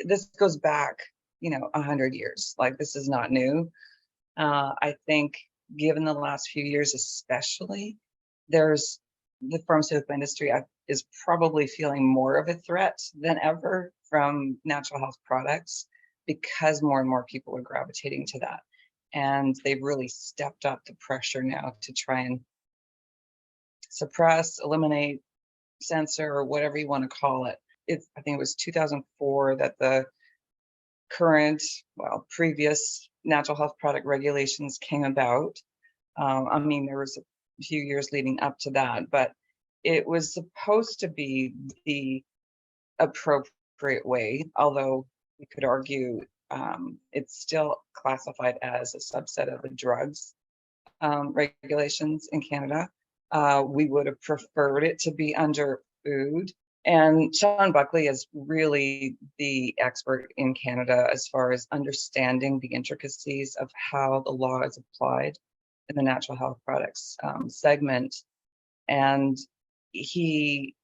this goes back, 100 years. Like, this is not new. I think given the last few years, especially, there's the pharmaceutical industry is probably feeling more of a threat than ever from natural health products, because more and more people are gravitating to that. And they've really stepped up the pressure now to try and suppress, eliminate, censor, or whatever you want to call it. I think it was 2004 that the previous natural health product regulations came about. I mean, there was a few years leading up to that, but it was supposed to be the appropriate way, although we could argue it's still classified as a subset of the drugs regulations in Canada. We would have preferred it to be under food. And Sean Buckley is really the expert in Canada as far as understanding the intricacies of how the law is applied in the natural health products segment. And he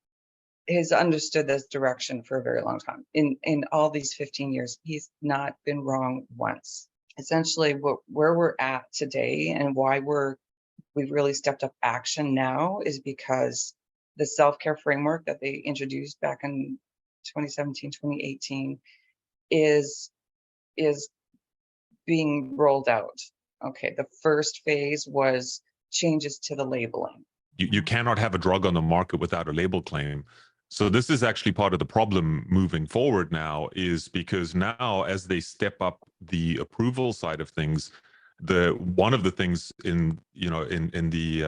has understood this direction for a very long time. In all these 15 years, he's not been wrong once. Essentially, where we're at today and why we've really stepped up action now is because the self-care framework that they introduced back in 2017, 2018 is being rolled out. Okay, the first phase was changes to the labeling. You cannot have a drug on the market without a label claim. So this is actually part of the problem moving forward now, is because now as they step up the approval side of things, one of the things in the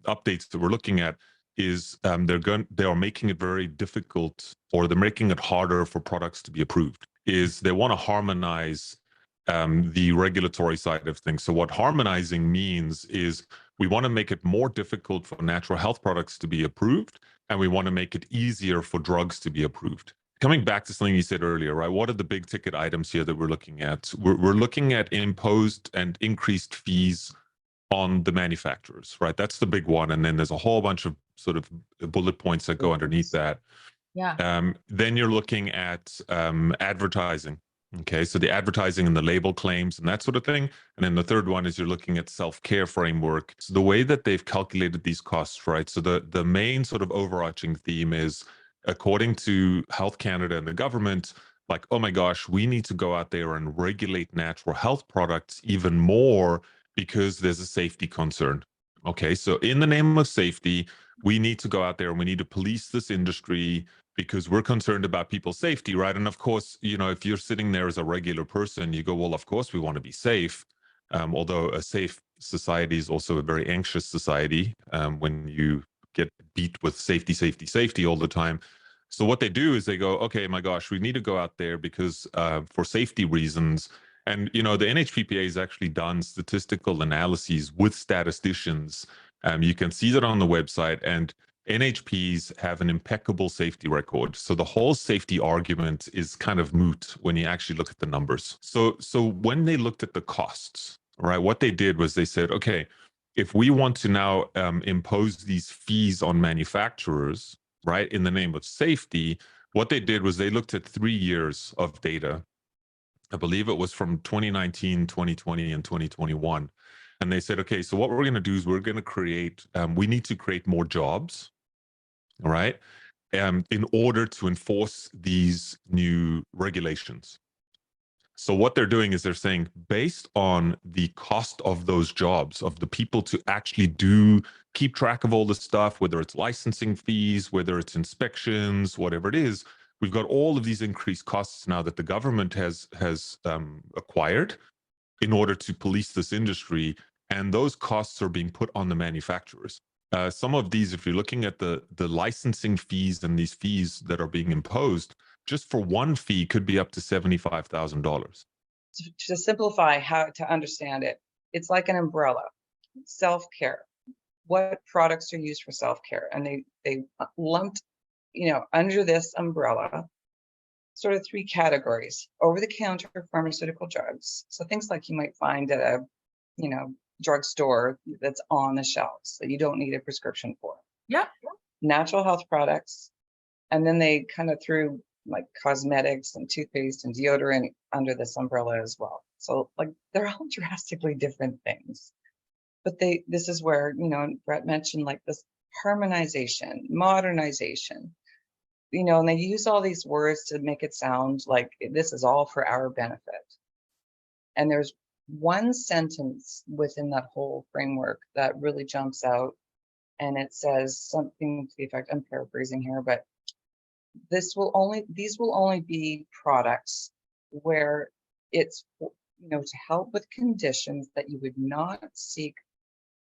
updates that we're looking at is they are making it very difficult, or they're making it harder for products to be approved. Is they want to harmonize the regulatory side of things. So what harmonizing means is we want to make it more difficult for natural health products to be approved, and we want to make it easier for drugs to be approved. Coming back to something you said earlier, right? What are the big ticket items here that we're looking at? We're looking at imposed and increased fees on the manufacturers, right? That's the big one. And then there's a whole bunch of sort of bullet points that go underneath that. Yeah. Then you're looking at advertising. Okay, so the advertising and the label claims and that sort of thing. And then the third one is you're looking at self-care framework. So the way that they've calculated these costs, right? So the main sort of overarching theme is, according to Health Canada and the government, like, oh my gosh, we need to go out there and regulate natural health products even more because there's a safety concern. Okay, so in the name of safety, we need to go out there and we need to police this industry because we're concerned about people's safety, right? And of course, if you're sitting there as a regular person, you go, well, of course we want to be safe. Although a safe society is also a very anxious society when you get beat with safety all the time. So what they do is they go, okay, my gosh, we need to go out there because for safety reasons. And, the NHPPA has actually done statistical analyses with statisticians. You can see that on the website, and NHPs have an impeccable safety record. So the whole safety argument is kind of moot when you actually look at the numbers. So when they looked at the costs, right, what they did was they said, okay, if we want to now impose these fees on manufacturers, right, in the name of safety, what they did was they looked at 3 years of data. I believe it was from 2019, 2020, and 2021. And they said, okay, so what we're going to do is we're going to we need to create more jobs, all right, in order to enforce these new regulations. So what they're doing is they're saying, based on the cost of those jobs, of the people to actually keep track of all this stuff, whether it's licensing fees, whether it's inspections, whatever it is, we've got all of these increased costs now that the government has acquired in order to police this industry, and those costs are being put on the manufacturers. Some of these, if you're looking at the licensing fees and these fees that are being imposed, just for one fee could be up to $75,000. To simplify how to understand it, it's like an umbrella. Self-care. What products are used for self-care? And they lumped, under this umbrella, sort of 3 categories: over-the-counter pharmaceutical drugs. So things like you might find at a, drugstore that's on the shelves that you don't need a prescription for. Yeah. Natural health products. And then they kind of threw like cosmetics and toothpaste and deodorant under this umbrella as well. So like they're all drastically different things. But this is where, you know, Brett mentioned like this harmonization, modernization, you know, and they use all these words to make it sound like this is all for our benefit. And there's one sentence within that whole framework that really jumps out, and it says something to the effect, I'm paraphrasing here, but these will only be products where it's, you know, to help with conditions that you would not seek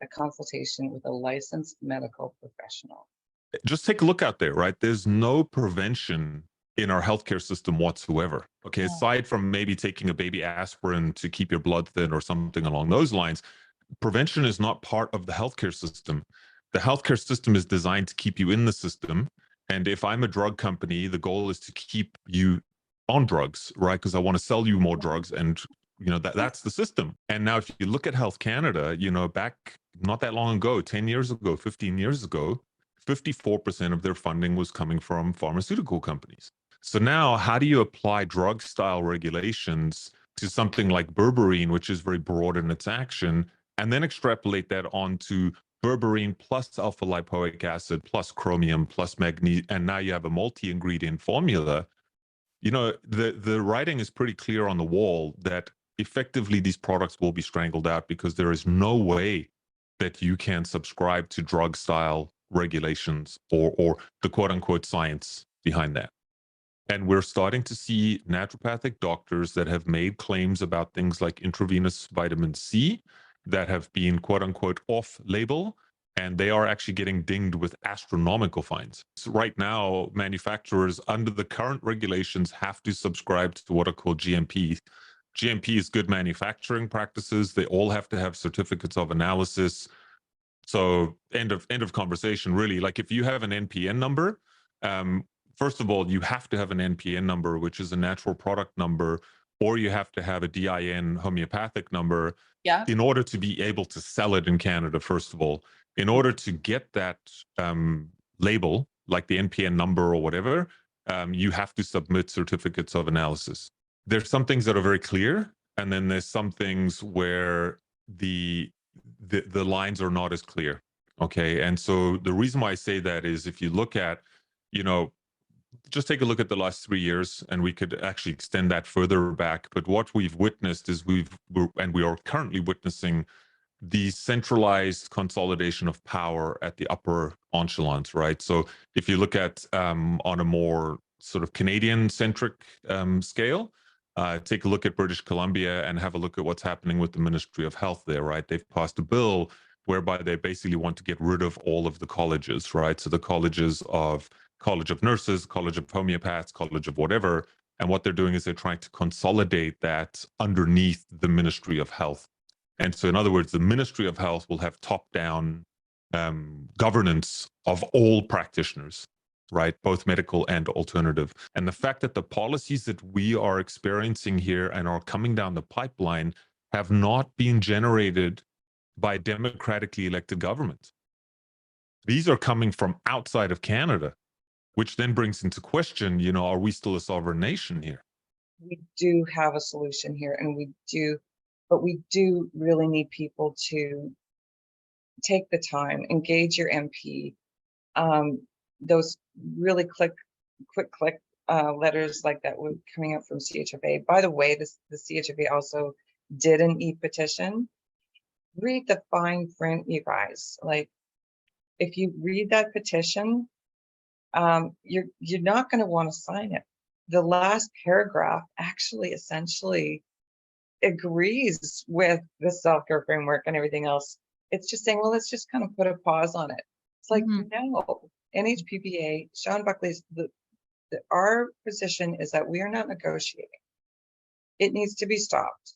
a consultation with a licensed medical professional. Just take a look out there, right? There's no prevention in our healthcare system whatsoever. Okay, Yeah. aside from maybe taking a baby aspirin to keep your blood thin or something along those lines, prevention is not part of the healthcare system. The healthcare system is designed to keep you in the system. And if I'm a drug company, the goal is to keep you on drugs, right? Because I want to sell you more drugs, and you know that's the system. And now if you look at Health Canada, you know, back not that long ago, 10 years ago, 15 years ago, 54% of their funding was coming from pharmaceutical companies. So now how do you apply drug style regulations to something like berberine, which is very broad in its action, and then extrapolate that onto berberine plus alpha lipoic acid plus chromium plus magnesium, and now you have a multi-ingredient formula? You know, the writing is pretty clear on the wall that effectively these products will be strangled out, because there is no way that you can subscribe to drug style regulations or the quote unquote science behind that. And we're starting to see naturopathic doctors that have made claims about things like intravenous vitamin C that have been quote unquote off label, and they are actually getting dinged with astronomical fines. So right now, manufacturers under the current regulations have to subscribe to what are called GMP. GMP is good manufacturing practices. They all have to have certificates of analysis. So end of conversation, really. Like if you have an NPN number, first of all, you have to have an NPN number, which is a natural product number, or you have to have a DIN homeopathic number in order to be able to sell it in Canada, first of all. In order to get that label, like the NPN number or whatever, you have to submit certificates of analysis. There's some things that are very clear, and then there's some things where the lines are not as clear. Okay. And so the reason why I say that is if you look at, you know, just take a look at the last 3 years, and we could actually extend that further back. But what we've witnessed is we are currently witnessing the centralized consolidation of power at the upper echelons, right? So if you look at on a more sort of Canadian-centric scale, take a look at British Columbia and have a look at what's happening with the Ministry of Health there, right? They've passed a bill whereby they basically want to get rid of all of the colleges, right? So the colleges of College of Nurses, College of Homeopaths, College of whatever. And what they're doing is they're trying to consolidate that underneath the Ministry of Health. And so in other words, the Ministry of Health will have top-down governance of all practitioners, right? Both medical and alternative. And the fact that the policies that we are experiencing here and are coming down the pipeline have not been generated by democratically elected government. These are coming from outside of Canada, which then brings into question, you know, are we still a sovereign nation here? We do have a solution here, and but we do really need people to take the time, engage your MP. Those really quick click letters like that were coming up from CHFA. By the way, the CHFA also did an e-petition. Read the fine print, you guys. Like, if you read that petition, you're not going to want to sign it. The last paragraph actually essentially agrees with the self-care framework and everything else. It's just saying, well, let's just kind of put a pause on it. It's like, no, NHPBA, Sean Buckley's, our position is that we are not negotiating. It needs to be stopped.